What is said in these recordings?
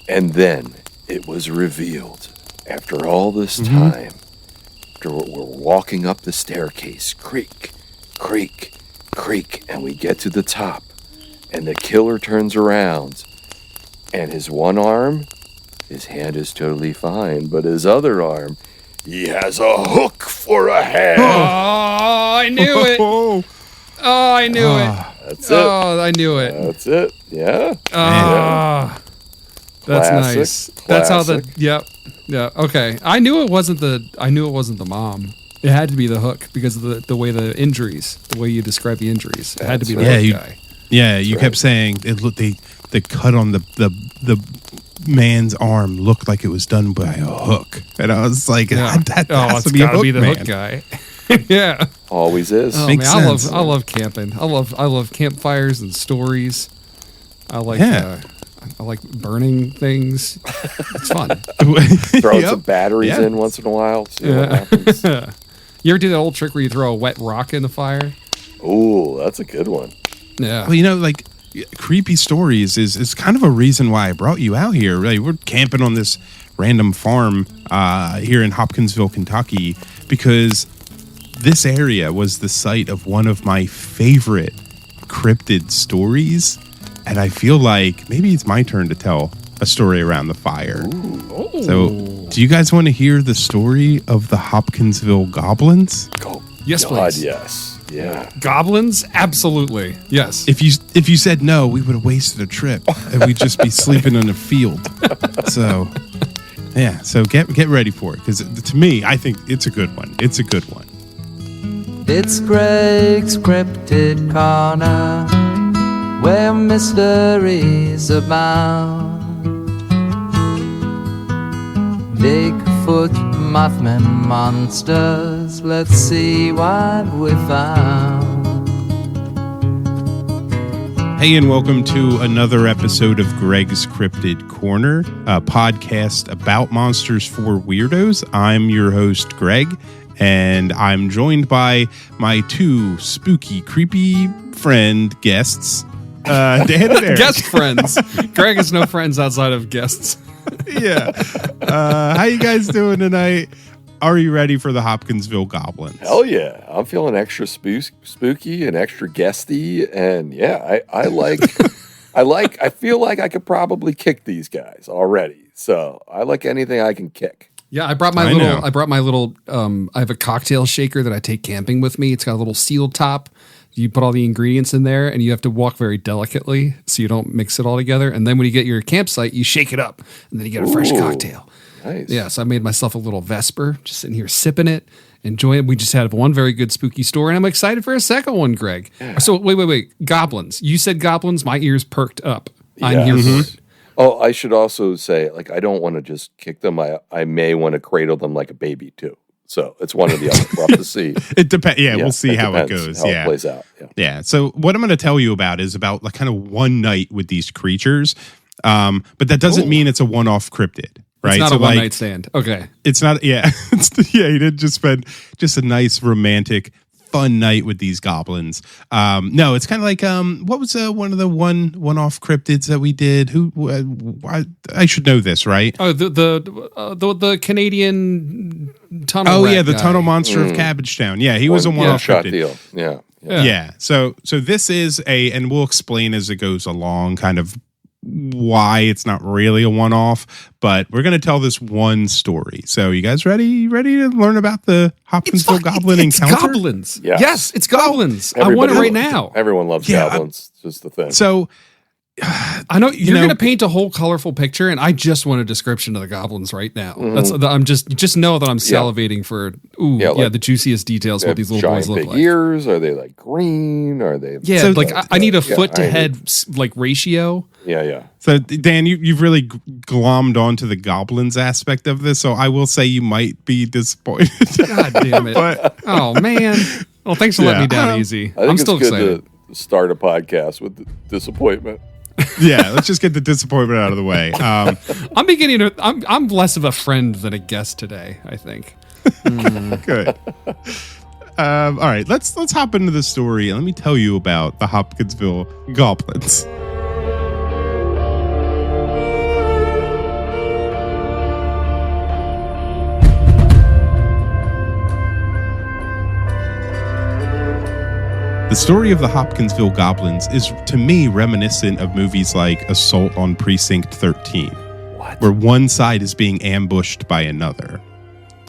And then it was revealed, after all this time, after we're walking up the staircase, creak, creak, creak, and we get to the top, and the killer turns around, and his one arm, his hand is totally fine, but his other arm, he has a hook for a hand. Oh, I knew it. Oh, I knew it. That's it. Oh, I knew it. That's it. Yeah. Oh, that's Classic. nice. That's how the. Classic. Yep. Yeah. Okay. I knew it wasn't the mom. It had to be the hook because of the way the injuries, the way you describe the injuries. It had to be the hook guy. Yeah, you kept saying it looked the cut on the man's arm looked like it was done by a hook, and I was like, that has to be a hook, be the man. hook guy. Yeah. Always is. Oh, Makes man, sense. I love camping. I love campfires and stories. I like I like burning things. It's fun. Throwing some batteries in once in a while. See what happens. You ever do that old trick where you throw a wet rock in the fire? Ooh, that's a good one. Yeah. Well, like creepy stories is kind of a reason why I brought you out here. Really, we're camping on this random farm here in Hopkinsville, Kentucky, because this area was the site of one of my favorite cryptid stories, and I feel like maybe it's my turn to tell a story around the fire. Ooh. So, do you guys want to hear the story of the Hopkinsville Goblins? Yes, God, please. yes. Yeah. Goblins? Absolutely. Yes. If you said no, we would have wasted a trip, and we'd just be sleeping in a field. So, yeah. So get ready for it, because to me, I think it's a good one. It's a good one. It's Greg's Cryptid Corner, where mysteries abound. Bigfoot, Mothman, monsters, let's see what we found. Hey, and welcome to another episode of Greg's Cryptid Corner, a podcast about monsters for weirdos. I'm your host, Greg, and I'm joined by my two spooky, creepy friend guests, Dan and Eric. Guest friends. Greg has no friends outside of guests. Yeah. How you guys doing tonight? Are you ready for the Hopkinsville Goblins? Hell yeah. I'm feeling extra spooky and extra guesty. And yeah, I feel like I could probably kick these guys already. So I like anything I can kick. Yeah, I brought my little I have a cocktail shaker that I take camping with me. It's got a little sealed top. You put all the ingredients in there, and you have to walk very delicately so you don't mix it all together. And then when you get your campsite, you shake it up, and then you get a fresh cocktail. Nice. Yeah, so I made myself a little Vesper, just sitting here sipping it, enjoying it. We just had one very good spooky story, and I'm excited for a second one, Greg. Yeah. So wait. Goblins. You said goblins. My ears perked up. I'm here for it. Oh, I should also say, like, I don't want to just kick them. I may want to cradle them like a baby, too. So it's one or the other. We'll have to see. It depends. Yeah, we'll see how it goes. How it plays out. Yeah. So what I'm going to tell you about is about like kind of one night with these creatures. But that doesn't mean it's a one-off cryptid, right? It's not so a one-night stand. Okay. It's not. Yeah. You didn't just spend just a nice romantic, fun night with these goblins. No, it's kind of like what was one of the one-off cryptids that we did? I should know this, right? Oh, the Canadian tunnel. Oh yeah, the guy. tunnel monster of Cabbagetown. Yeah, he was a one-off shot cryptid. deal. Yeah. So this is and we'll explain as it goes along, kind of why it's not really a one-off, but we're going to tell this one story. So you guys ready to learn about the Hopkinsville Goblin encounter? Goblins. Yeah. Yes, it's goblins. Everybody I want it right now. Everyone loves goblins. It's just the thing. So I know you're going to paint a whole colorful picture, and I just want a description of the goblins right now. I'm just know that I'm salivating for the juiciest details of what these little boys look big like. Ears? Are they like green? Are they? Yeah, so, I need a foot to head like ratio. Yeah. So Dan, you've really glommed onto the goblins aspect of this, so I will say you might be disappointed. God damn it! Oh man. Well, thanks for letting me down easy. I'm still it's excited. Good to start a podcast with disappointment. Yeah, let's just get the disappointment out of the way. I'm less of a friend than a guest today, I think. Good. All right, let's hop into the story and let me tell you about the Hopkinsville Goblins. The story of the Hopkinsville Goblins is, to me, reminiscent of movies like Assault on Precinct 13, where one side is being ambushed by another.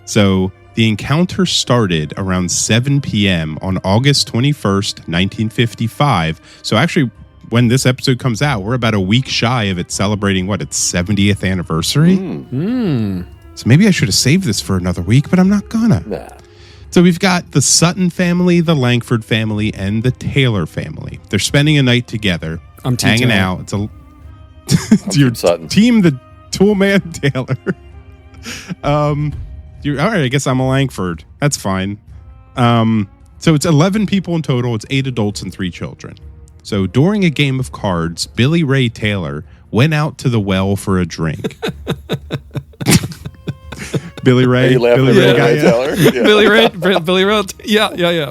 So the encounter started around 7 p.m. on August 21st, 1955. So actually, when this episode comes out, we're about a week shy of it celebrating, its 70th anniversary? So maybe I should have saved this for another week, but I'm not gonna. Nah. So we've got the Sutton family, the Langford family, and the Taylor family. They're spending a night together, hanging out. It's your Sutton. team, the Toolman Taylor. All right, I guess I'm a Langford. That's fine. So it's 11 people in total. It's 8 adults and 3 children. So during a game of cards, Billy Ray Taylor went out to the well for a drink. Billy Ray, Billy Ray guy, Taylor. Yeah. Billy Ray, yeah.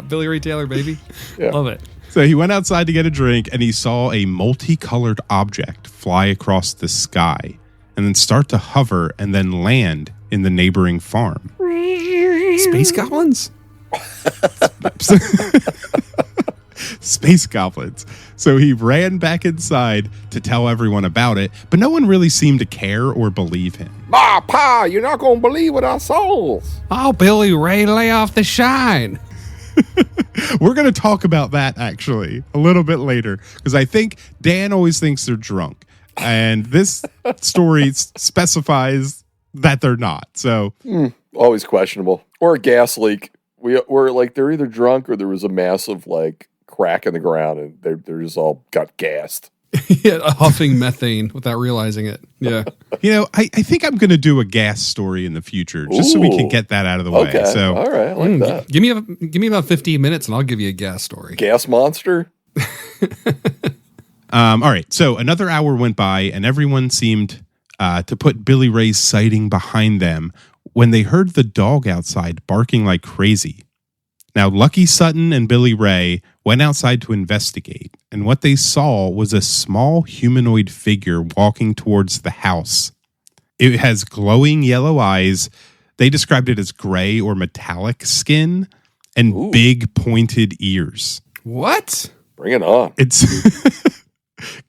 Billy Ray Taylor, baby. Yeah. Love it. So he went outside to get a drink, and he saw a multicolored object fly across the sky and then start to hover and then land in the neighboring farm. Space goblins? Space goblins. So he ran back inside to tell everyone about it, but no one really seemed to care or believe him. Ma, Pa, you're not going to believe what I saw. Oh, Billy Ray, lay off the shine. We're going to talk about that, actually, a little bit later, because I think Dan always thinks they're drunk, and this story specifies that they're not. So Always questionable. Or a gas leak. We're like, they're either drunk or there was a massive, crack in the ground, and they're just all got gassed. Yeah, huffing methane without realizing it. Yeah. I think I'm going to do a gas story in the future, just so we can get that out of the way. Okay. So, all right, I like that. Give me about 15 minutes, and I'll give you a gas story. Gas monster? all right. So another hour went by, and everyone seemed to put Billy Ray's sighting behind them when they heard the dog outside barking like crazy. Now, Lucky Sutton and Billy Ray went outside to investigate, and what they saw was a small humanoid figure walking towards the house. It has glowing yellow eyes. They described it as gray or metallic skin and big pointed ears. What? Bring it on. It's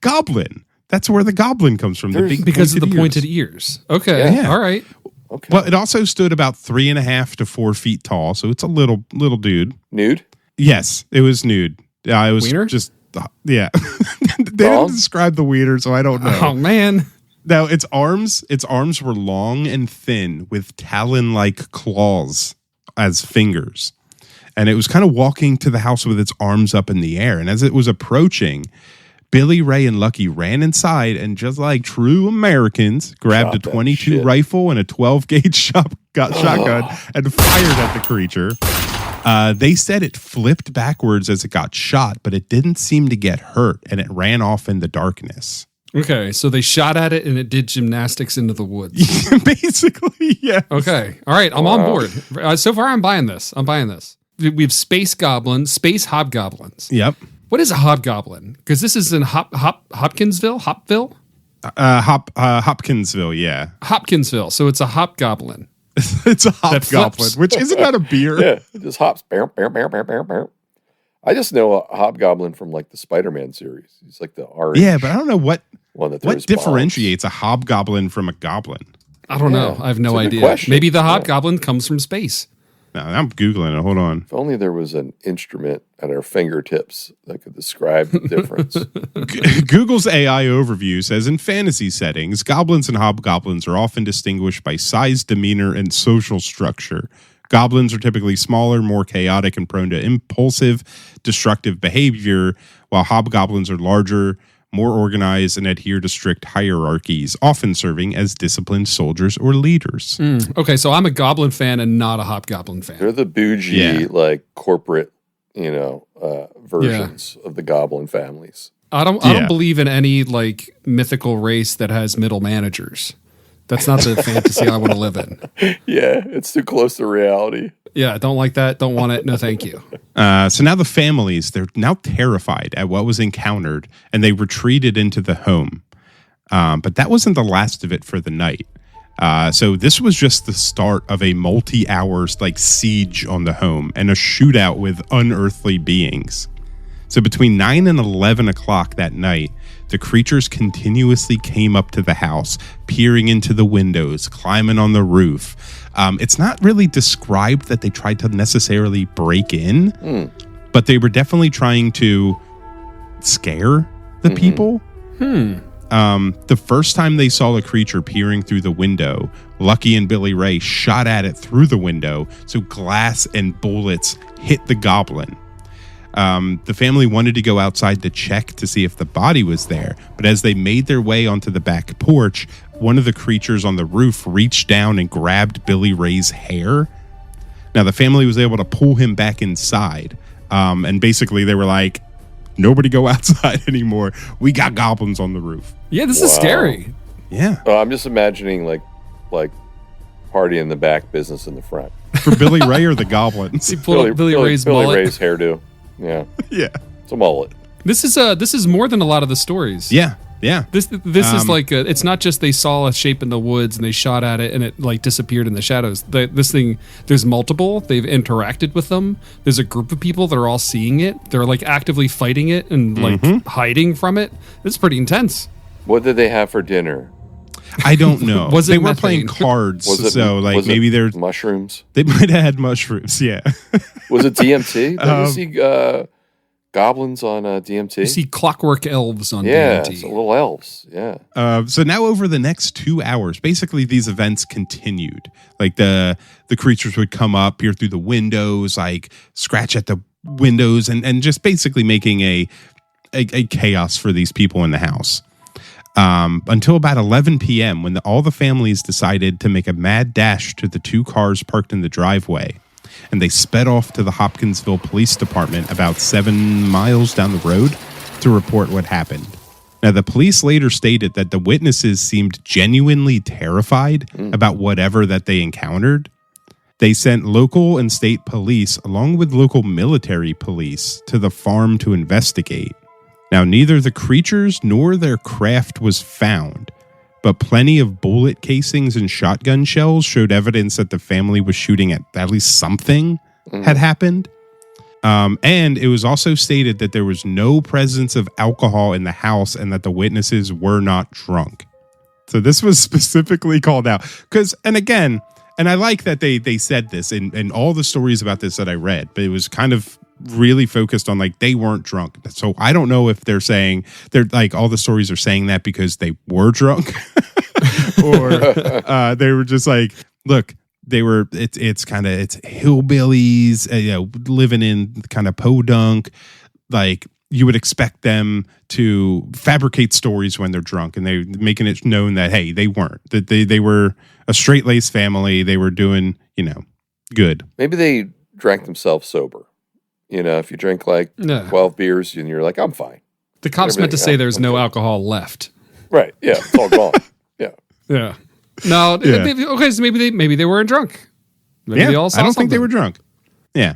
goblin. That's where the goblin comes from. Because of the pointed ears. Okay. Yeah. All right. Okay. Well, it also stood about 3.5 to 4 feet tall, so it's a little dude. Nude? Yes, it was nude. It was Wiener? just they didn't describe the wiener, so I don't know. Oh man. Now its arms were long and thin with talon-like claws as fingers, and it was kind of walking to the house with its arms up in the air. And as it was approaching, Billy Ray and Lucky ran inside and, just like true Americans, grabbed a 22 rifle and a 12-gauge shotgun and fired at the creature. They said it flipped backwards as it got shot, but it didn't seem to get hurt, and it ran off in the darkness. Okay, so they shot at it and it did gymnastics into the woods. Basically, yeah. Okay, all right, I'm on board. So far, I'm buying this. We have space goblins, space hobgoblins. Yep. What is a hobgoblin? Because this is in Hopkinsville? Hopkinsville, yeah. Hopkinsville, so it's a hobgoblin. It's a hobgoblin, which isn't that a beer? Yeah, it just hops. Bam, bam, bam, bam, bam, bam. I just know a hobgoblin from the Spider-Man series. He's like the orange. Yeah, but I don't know what throws differentiates a hobgoblin from a goblin. I don't know. I have no idea. Maybe the hobgoblin comes from space. No, I'm Googling it. Hold on. If only there was an instrument at our fingertips that could describe the difference. Google's AI overview says, in fantasy settings, goblins and hobgoblins are often distinguished by size, demeanor, and social structure. Goblins are typically smaller, more chaotic, and prone to impulsive, destructive behavior, while hobgoblins are larger, more organized, and adhere to strict hierarchies, often serving as disciplined soldiers or leaders. Okay, so I'm a goblin fan and not a hobgoblin fan. They're the bougie, corporate, versions of the goblin families. I don't believe in any mythical race that has middle managers. That's not the fantasy I want to live in. Yeah, it's too close to reality. Yeah, don't like that. Don't want it. No, thank you. So now the families, they're now terrified at what was encountered, and they retreated into the home. But that wasn't the last of it for the night. So this was just the start of a multi-hours siege on the home and a shootout with unearthly beings. So between 9 and 11 o'clock that night, the creatures continuously came up to the house, peering into the windows, climbing on the roof. It's not really described that they tried to necessarily break in, but they were definitely trying to scare the people. The first time they saw a creature peering through the window, Lucky and Billy Ray shot at it through the window, so glass and bullets hit the goblin. The family wanted to go outside to check to see if the body was there, but as they made their way onto the back porch, one of the creatures on the roof reached down and grabbed Billy Ray's hair. Now, the family was able to pull him back inside, and basically they were like, nobody go outside anymore. We got goblins on the roof. Yeah, this is scary. Yeah. I'm just imagining like party in the back, business in the front. For Billy Ray or the goblins? He pulled up Billy Ray's mullet. Ray's hairdo. Yeah. Yeah. It's a mullet. This is more than a lot of the stories. Yeah. Yeah. This is like it's not just they saw a shape in the woods and they shot at it and it like disappeared in the shadows. This thing, there's multiple. They've interacted with them. There's a group of people that are all seeing it. They're like actively fighting it and like hiding from it. It's pretty intense. What did they have for dinner? I don't know. They were methane? playing cards, was maybe they're mushrooms. They might have had mushrooms. Yeah. Was it DMT? Did you see goblins on DMT? You see clockwork elves on DMT. DMT. So little elves. Yeah. So now over the next 2 hours, basically these events continued. Like the creatures would come up, peer through the windows, like scratch at the windows, and just basically making a chaos for these people in the house. Until about 11 p.m. when all the families decided to make a mad dash to the 2 cars parked in the driveway. And they sped off to the Hopkinsville Police Department about 7 miles down the road to report what happened. Now, the police later stated that the witnesses seemed genuinely terrified about whatever that they encountered. They sent local and state police along with local military police to the farm to investigate. Now, neither the creatures nor their craft was found, but plenty of bullet casings and shotgun shells showed evidence that the family was shooting at least something had happened. And it was also stated that there was no presence of alcohol in the house and that the witnesses were not drunk. So this was specifically called out. And I like that they said this in all the stories about this that I read, but it was kind of really focused on like they weren't drunk. So I don't know if they're saying they're like all the stories are saying that because they were drunk or they were just like, look, they were it's hillbillies, living in kind of podunk. Like you would expect them to fabricate stories when they're drunk, and they're making it known that hey, they weren't, that they were a straight-laced family. They were doing good. Maybe they drank themselves sober. If you drink like 12 beers and you're like, I'm fine. The cops meant to say there's no alcohol left. Right. Yeah. It's all gone. Yeah. Yeah. No. Okay. So maybe they weren't drunk. Maybe they all saw I don't something. think they were drunk. Yeah.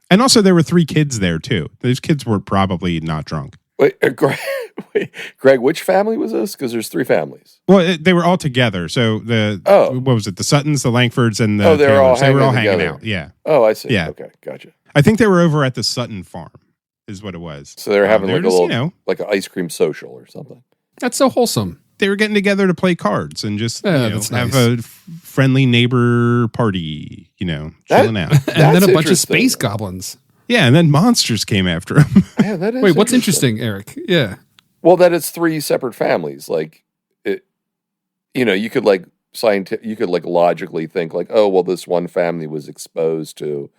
And also there were 3 kids there too. Those kids were probably not drunk. Wait, Greg, which family was this? Because there's 3 families. Well, they were all together. So what was it? The Suttons, the Langfords, and the they were all hanging out. Yeah. Oh, I see. Yeah. Okay. Gotcha. I think they were over at the Sutton farm is what it was. So they were having like a little, like an ice cream social or something. That's so wholesome. They were getting together to play cards and just have a friendly neighbor party, chilling out. And then a bunch of space goblins. Yeah, and then monsters came after them. Yeah, that is Wait, what's interesting, Eric? Yeah. Well, that it's 3 separate families. Like, you could like logically think like, oh, well, this one family was exposed to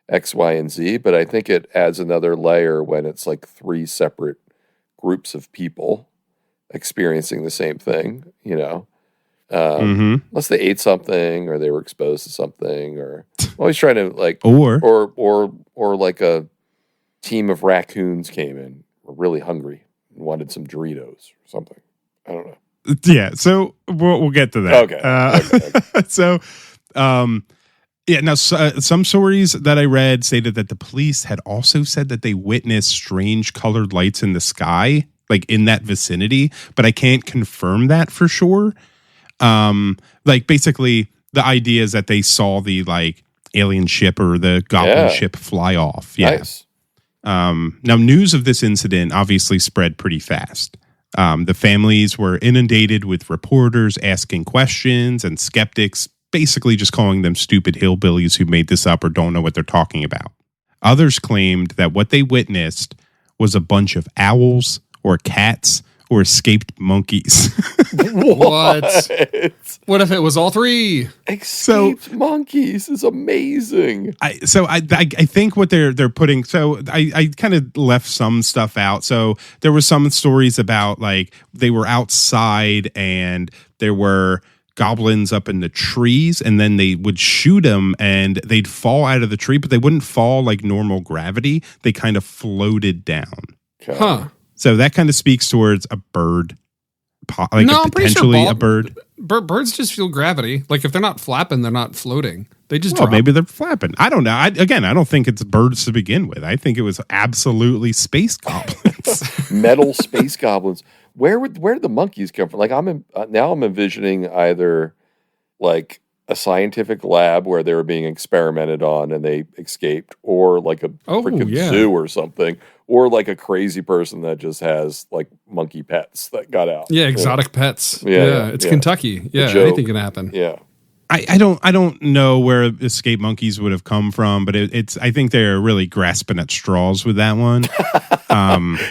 X, Y, and Z, but I think it adds another layer when it's like 3 separate groups of people experiencing the same thing, unless they ate something or they were exposed to something, or always trying to like, or like a team of raccoons came in, were really hungry and wanted some Doritos or something. I don't know. Yeah, so we'll get to that. Okay. So, yeah. Now, some stories that I read stated that the police had also said that they witnessed strange colored lights in the sky, like in that vicinity, but I can't confirm that for sure. Like basically, the idea is that they saw the like alien ship or the goblin ship fly off. Yeah. Nice. Now, news of this incident obviously spread pretty fast. The families were inundated with reporters asking questions and skeptics basically just calling them stupid hillbillies who made this up or don't know what they're talking about. Others claimed that what they witnessed was a bunch of owls or cats or escaped monkeys. What? What if it was all three? Escaped monkeys is amazing. I think what they're putting. So I kind of left some stuff out. So there were some stories about like they were outside and there were goblins up in the trees, and then they would shoot them and they'd fall out of the tree, but they wouldn't fall like normal gravity. They kind of floated down. Okay. Huh. So that kind of speaks towards a bird, like No, I'm pretty sure potentially a bird. Birds just feel gravity. Like if they're not flapping, they're not floating. They just Well, drop. maybe they're flapping. I don't know. I don't think it's birds to begin with. I think it was absolutely space goblins. Metal space goblins. Where did the monkeys come from? Like now I'm envisioning either like a scientific lab where they were being experimented on and they escaped, or like a freaking zoo or something, or like a crazy person that just has like monkey pets that got out. Yeah, exotic pets. Yeah, It's Kentucky. Yeah, anything can happen. Yeah. I don't know where escaped monkeys would have come from, but it's I think they're really grasping at straws with that one.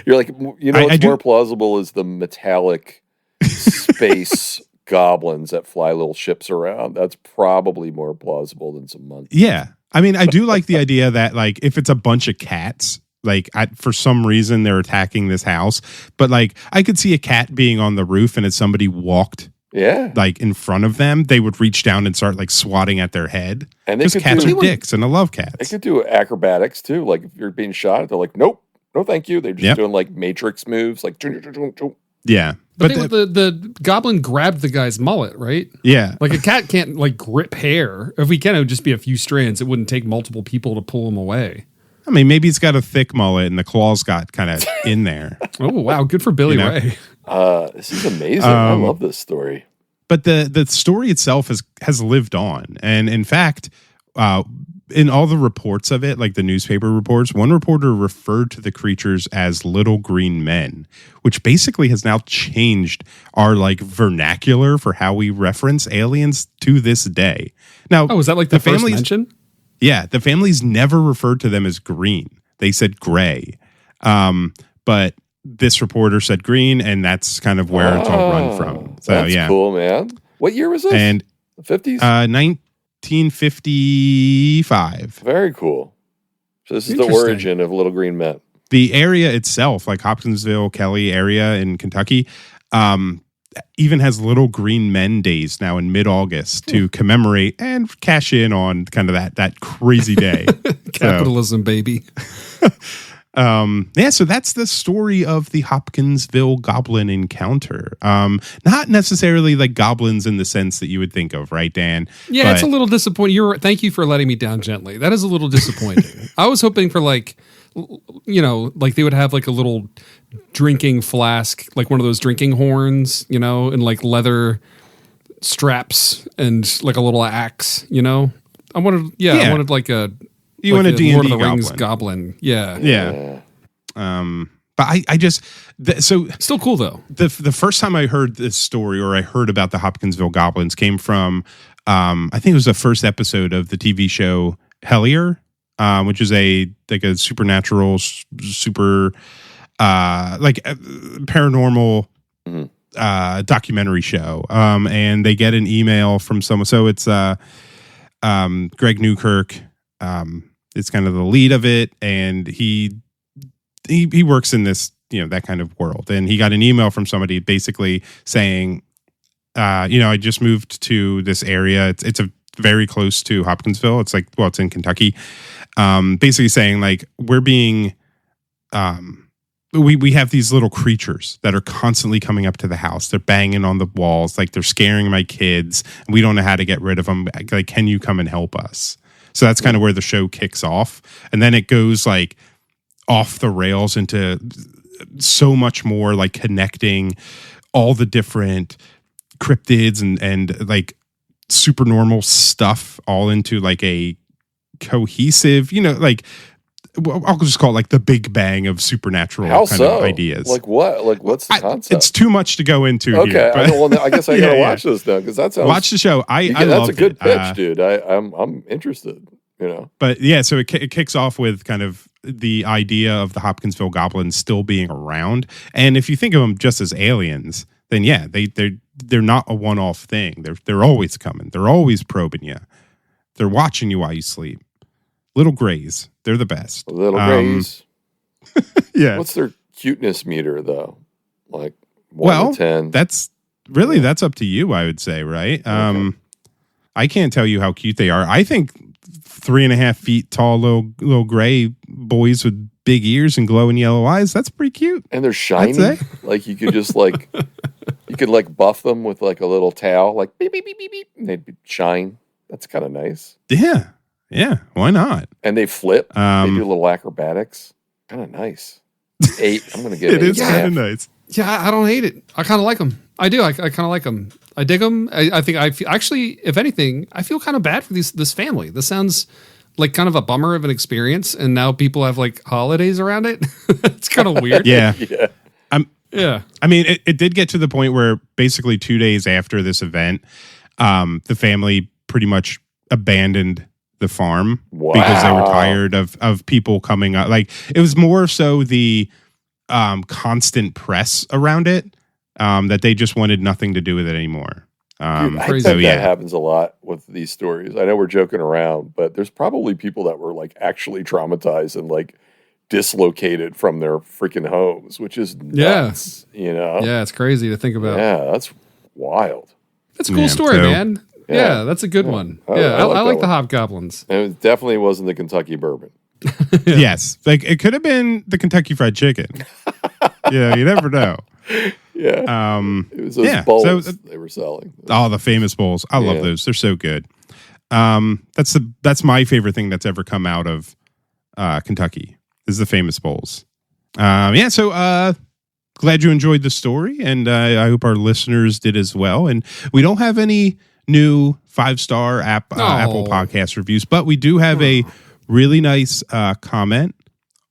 You're like, what's more plausible is the metallic space goblins that fly little ships around. That's probably more plausible than some monkeys. Yeah. I mean, I do like the idea that like if it's a bunch of cats, like for some reason they're attacking this house, but like I could see a cat being on the roof, and if somebody walked like in front of them, they would reach down and start like swatting at their head. And because cats are dicks, and I love cats. They could do acrobatics too. Like if you're being shot, they're like, nope, no, thank you. They're just doing like Matrix moves, like. Yeah, but the goblin grabbed the guy's mullet, right? Yeah, like a cat can't like grip hair. If we can, it would just be a few strands. It wouldn't take multiple people to pull him away. I mean, maybe it's got a thick mullet and the claws got kind of in there. Oh, wow. Good for Billy Ray. This is amazing. I love this story. But the story itself has lived on. And in fact, in all the reports of it, like the newspaper reports, one reporter referred to the creatures as little green men, which basically has now changed our like vernacular for how we reference aliens to this day. Now, is that like the first mention? Yeah, the families never referred to them as green. They said gray. But this reporter said green, and that's kind of where it's all run from. So that's cool, man. What year was this? And the 50s? 1955. Very cool. So this is the origin of Little Green Men. The area itself, like Hopkinsville, Kelly area in Kentucky, even has Little Green Men Days now in mid-August to commemorate and cash in on kind of that crazy day. Capitalism, baby. So that's the story of the Hopkinsville Goblin encounter. Not necessarily like goblins in the sense that you would think of, right, Dan? Yeah, it's a little disappointing. Thank you for letting me down gently. That is a little disappointing. I was hoping for like, like they would have like a little drinking flask, like one of those drinking horns, and like leather straps and like a little axe, I wanted like a... You want a D&D Lord of the Rings goblin. Yeah. But I just... Still cool, though. The first time I heard this story, or I heard about the Hopkinsville Goblins, came from, I think it was the first episode of the TV show Hellier, which is a supernatural, paranormal documentary show. And they get an email from someone. So it's Greg Newkirk. It's kind of the lead of it, and he works in this, that kind of world. And he got an email from somebody basically saying, I just moved to this area. It's a very close to Hopkinsville. It's it's in Kentucky. Basically saying like we're being, we have these little creatures that are constantly coming up to the house. They're banging on the walls, like they're scaring my kids, and we don't know how to get rid of them. Like, can you come and help us? So that's kind of where the show kicks off. And then it goes like off the rails into so much more, like connecting all the different cryptids and like supernormal stuff all into like a cohesive, like I'll just call it like the Big Bang of supernatural How kind so? of ideas. Like what? Like what's the concept? It's too much to go into okay, here. But I guess I gotta watch this now because that sounds. Watch the show. I that's loved a good it. pitch, dude. I'm interested. You know. But yeah, so it kicks off with kind of the idea of the Hopkinsville Goblins still being around, and if you think of them just as aliens, then yeah, they're not a one-off thing. They're always coming. They're always probing you. They're watching you while you sleep. Little Grays, they're the best. Little Grays. Yeah. What's their cuteness meter though? Like 1 to 10. That's up to you, I would say, right? Okay. I can't tell you how cute they are. I think 3.5 feet tall little gray boys with big ears and glowing yellow eyes. That's pretty cute. And they're shiny. Like you could just like you could like buff them with like a little towel, like beep beep beep beep beep, and they'd shine. That's kind of nice. Yeah. Yeah. Why not? And they flip. They do little acrobatics. Kind of nice. 8. I'm gonna give it. It is kind of nice. Yeah, I don't hate it. I kind of like them. I do. I kind of like them. I dig them. I think I feel, actually, if anything, I feel kind of bad for this family. This sounds like kind of a bummer of an experience, and now people have like holidays around it. It's kind of weird. Yeah. Yeah. Yeah. I mean, it did get to the point where basically 2 days after this event, the family pretty much abandoned the farm because they were tired of people coming up. Like it was more so the constant press around it that they just wanted nothing to do with it anymore. Dude, I bet that happens a lot with these stories. I know we're joking around, but there's probably people that were like actually traumatized and like dislocated from their freaking homes, which is nuts. You know? Yeah, it's crazy to think about. Yeah, that's wild. That's a cool story, man. Yeah, that's a good one. I like the Hobgoblins. And it definitely wasn't the Kentucky bourbon. Yes. Like it could have been the Kentucky Fried Chicken. Yeah, you never know. Yeah. It was those bowls they were selling. Oh, the famous bowls. I love those. They're so good. That's my favorite thing that's ever come out of Kentucky is the famous bowls. So glad you enjoyed the story, and I hope our listeners did as well. And we don't have any new 5-star Apple Podcast reviews, but we do have a really nice comment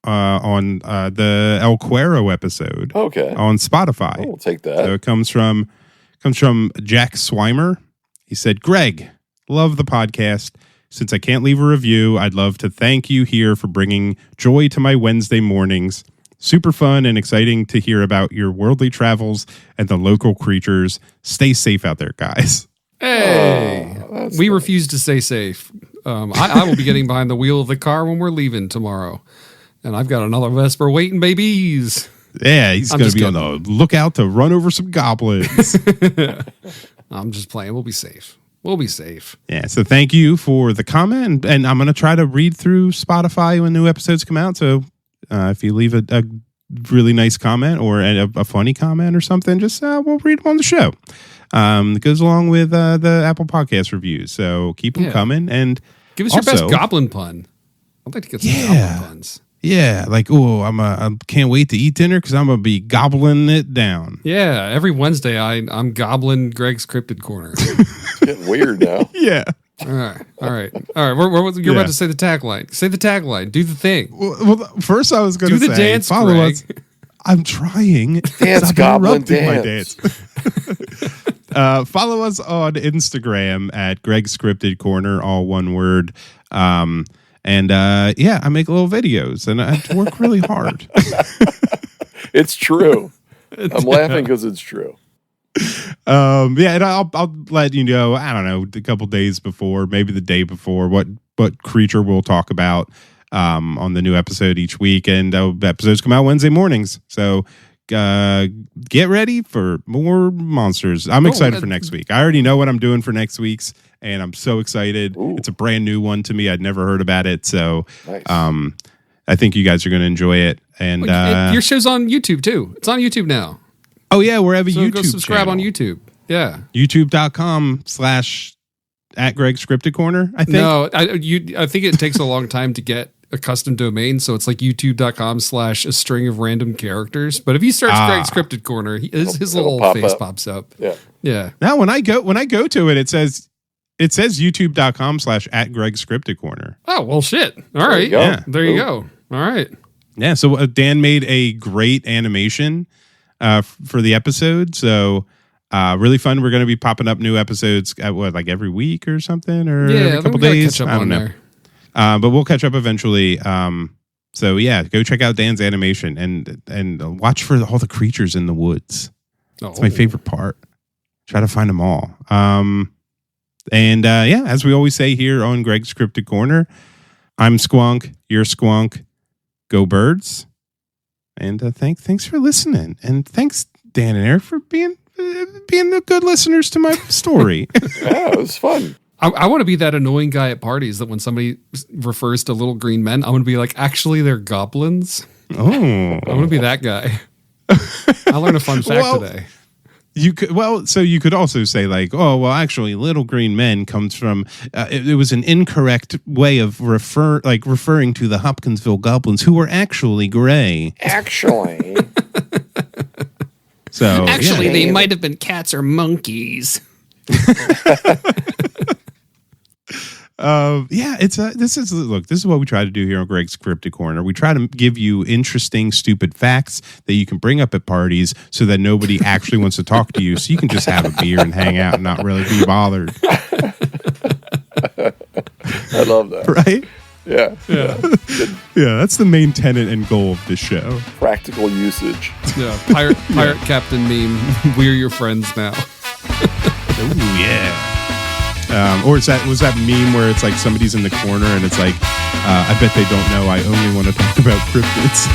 on the El Cuero episode. Okay. On Spotify. We'll take that. So it comes from Jack Swimer. He said, "Greg, love the podcast. Since I can't leave a review, I'd love to thank you here for bringing joy to my Wednesday mornings. Super fun and exciting to hear about your worldly travels and the local creatures. Stay safe out there, guys." Hey, we refuse to stay safe. I will be getting behind the wheel of the car when we're leaving tomorrow. And I've got another Vesper waiting, babies. Yeah, he's going to be on the lookout to run over some goblins. I'm just playing. We'll be safe. We'll be safe. Yeah, so thank you for the comment. And I'm going to try to read through Spotify when new episodes come out. So if you leave a really nice comment or a funny comment or something, just we'll read them on the show. It goes along with the Apple Podcast reviews. So keep them coming. And give us your best goblin pun. I'd like to get some goblin puns. Yeah, like, I can't wait to eat dinner because I'm going to be gobbling it down. Yeah, every Wednesday I'm gobbling Greg's Cryptid Corner. It's getting weird now. Yeah. All right. You're about to say the tagline. Say the tagline. Do the thing. Well first I was going to say, do the dance, follow Greg. us. I'm trying. Dance, goblin, dance. Follow us on Instagram at Greg's Cryptid Corner, all one word. I make little videos and I work really hard. It's true. I'm laughing because it's true. And I'll let you know, I don't know, a couple days before, maybe the day before, what creature we'll talk about on the new episode each week. And episodes come out Wednesday mornings. So get ready for more monsters. I'm excited for next week. I already know what I'm doing for next week's, and I'm so excited. Ooh. It's a brand new one to me. I'd never heard about it. So nice. I think you guys are going to enjoy it. And your show's on YouTube too. It's on YouTube now. Oh yeah, wherever YouTube. Go subscribe channel. on YouTube. Yeah. YouTube.com/@Greg's Cryptid Corner, I think. No, I think it takes a long time to get a custom domain, so it's like youtube.com/a string of random characters. But if you search Greg's Cryptid Corner, his little face pops up. Yeah. Now when I go to it, it says youtube.com/@Greg's Cryptid Corner. Oh well, shit. All right. There you go. There you go. All right. Yeah, so Dan made a great animation for the episode. So really fun. We're going to be popping up new episodes like every week or something, or every couple days. I don't know. But we'll catch up eventually. So yeah, go check out Dan's animation and watch for all the creatures in the woods. It's my favorite part. Try to find them all. As we always say here on Greg's Cryptid Corner, I'm Squonk, you're Squonk. Go Birds. And thanks for listening. And thanks, Dan and Eric, for being the good listeners to my story. Yeah, it was fun. I want to be that annoying guy at parties that when somebody refers to little green men, I'm going to be like, actually, they're goblins. Oh. I want to be that guy. I learned a fun fact today. You could also say like, oh, well, actually, little green men comes from it was an incorrect way of referring to the Hopkinsville Goblins, who were actually gray. Actually. So they might have been cats or monkeys. This is what we try to do here on Greg's Cryptid Corner. We try to give you interesting, stupid facts that you can bring up at parties so that nobody actually wants to talk to you, so you can just have a beer and hang out and not really be bothered. I love that. Right? Yeah. Yeah, that's the main tenet and goal of this show. Practical usage. Yeah, pirate captain meme. We're your friends now. Oh yeah. Or was that meme where it's like somebody's in the corner and it's like, I bet they don't know I only want to talk about cryptids.